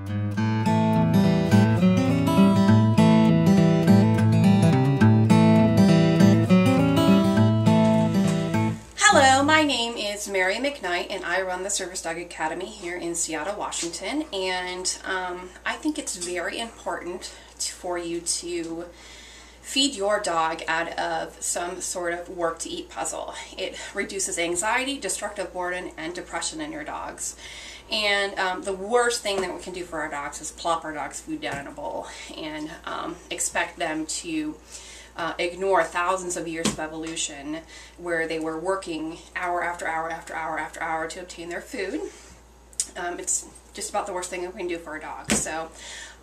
Hello, my name is Mary McKnight and I run the Service Dog Academy here in Seattle, Washington, and I think it's very important for you to feed your dog out of some sort of work-to-eat puzzle. It reduces anxiety, destructive boredom, and depression in your dogs. And the worst thing that we can do for our dogs is plop our dogs' food down in a bowl and expect them to ignore thousands of years of evolution where they were working hour after hour after hour after hour to obtain their food. It's just about the worst thing that we can do for our dogs. So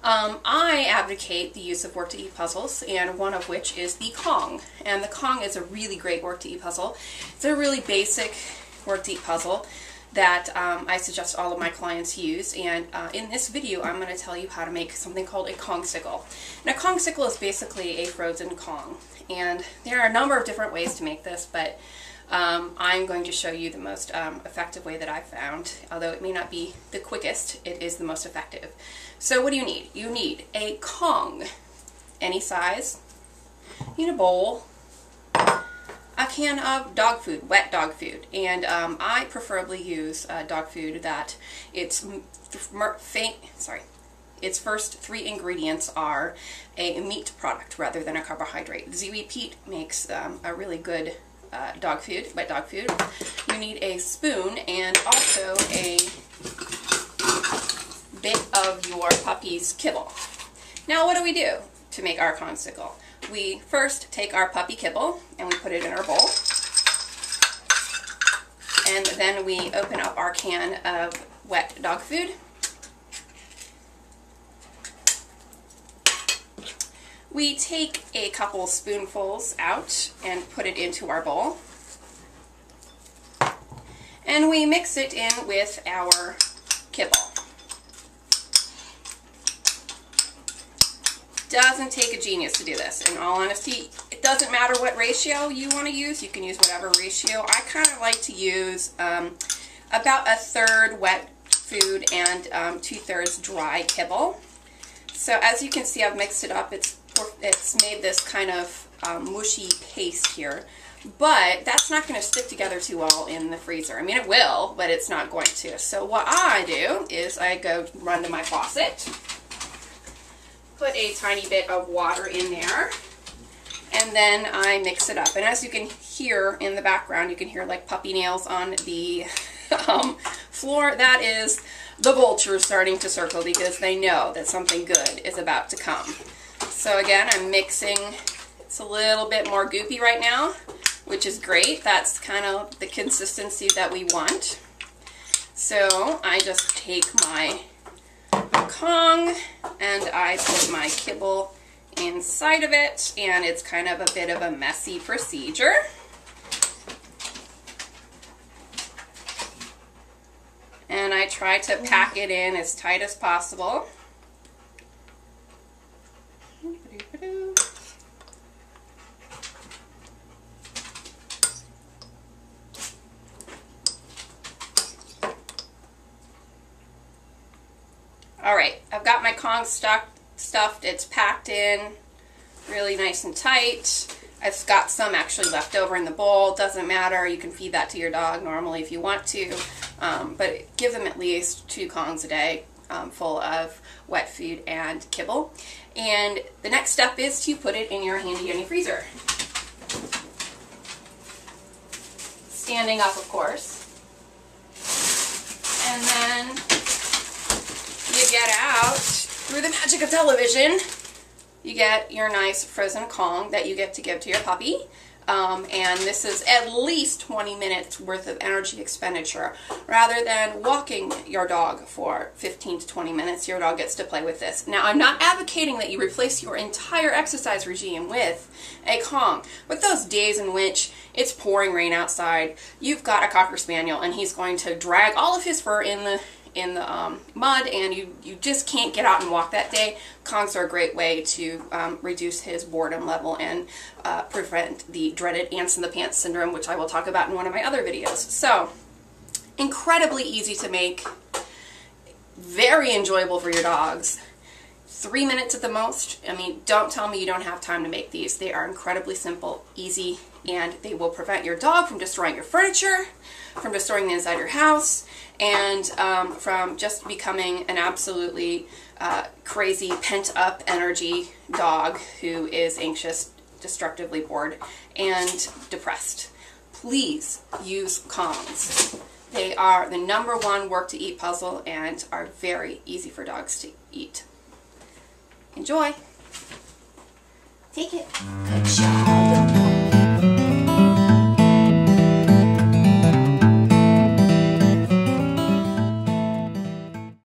I advocate the use of work-to-eat puzzles, and one of which is the Kong. And the Kong is a really great work-to-eat puzzle. It's a really basic work-to-eat puzzle that I suggest all of my clients use, and in this video I'm going to tell you how to make something called a Kongsicle. And a Kongsicle is basically a frozen Kong, and there are a number of different ways to make this, but I'm going to show you the most effective way that I've found. Although it may not be the quickest, it is the most effective. So what do you need? You need a Kong, any size, you need a bowl, a can of dog food, wet dog food, and I preferably use dog food that its first three ingredients are a meat product rather than a carbohydrate. Ziwi Peat makes a really good dog food, wet dog food. You need a spoon and also a bit of your puppy's kibble. Now what do we do to make our Kongsicle? We first take our puppy kibble and we put it in our bowl, and then we open up our can of wet dog food. We take a couple spoonfuls out and put it into our bowl, and we mix it in with our kibble. Doesn't take a genius to do this. In all honesty, it doesn't matter what ratio you want to use. You can use whatever ratio. I kind of like to use about 1/3 wet food and 2/3 dry kibble. So as you can see, I've mixed it up. It's made this kind of mushy paste here, but that's not going to stick together too well in the freezer. I mean, it will, but it's not going to. So what I do is I go run to my faucet, put a tiny bit of water in there, and then I mix it up. And as you can hear in the background, you can hear like puppy nails on the floor. That is the vultures starting to circle because they know that something good is about to come. So again, I'm mixing. It's a little bit more goopy right now, which is great. That's kind of the consistency that we want. So I just take my Kong and I put my kibble inside of it, and it's kind of a bit of a messy procedure. And I try to pack it in as tight as possible. Alright, I've got my Kong stuffed, it's packed in really nice and tight. I've got some actually left over in the bowl. Doesn't matter, you can feed that to your dog normally if you want to, but give them at least 2 Kongs a day full of wet food and kibble. And the next step is to put it in your handy-dandy freezer. Standing up, of course. And then you get out, through the magic of television, you get your nice frozen Kong that you get to give to your puppy. And this is at least 20 minutes worth of energy expenditure. Rather than walking your dog for 15 to 20 minutes, your dog gets to play with this. Now, I'm not advocating that you replace your entire exercise regime with a Kong, but those days in which it's pouring rain outside, you've got a Cocker Spaniel, and he's going to drag all of his fur in the mud, and you just can't get out and walk that day. Kongs are a great way to reduce his boredom level and prevent the dreaded ants in the pants syndrome, which I will talk about in one of my other videos. So, incredibly easy to make. very enjoyable for your dogs. 3 minutes at the most. I mean, don't tell me you don't have time to make these. They are incredibly simple, easy, and they will prevent your dog from destroying your furniture, from destroying the inside of your house, and from just becoming an absolutely crazy, pent-up energy dog who is anxious, destructively bored, and depressed. Please use Kongs. They are the #1 work to eat puzzle and are very easy for dogs to eat. Enjoy. Take it. Good job.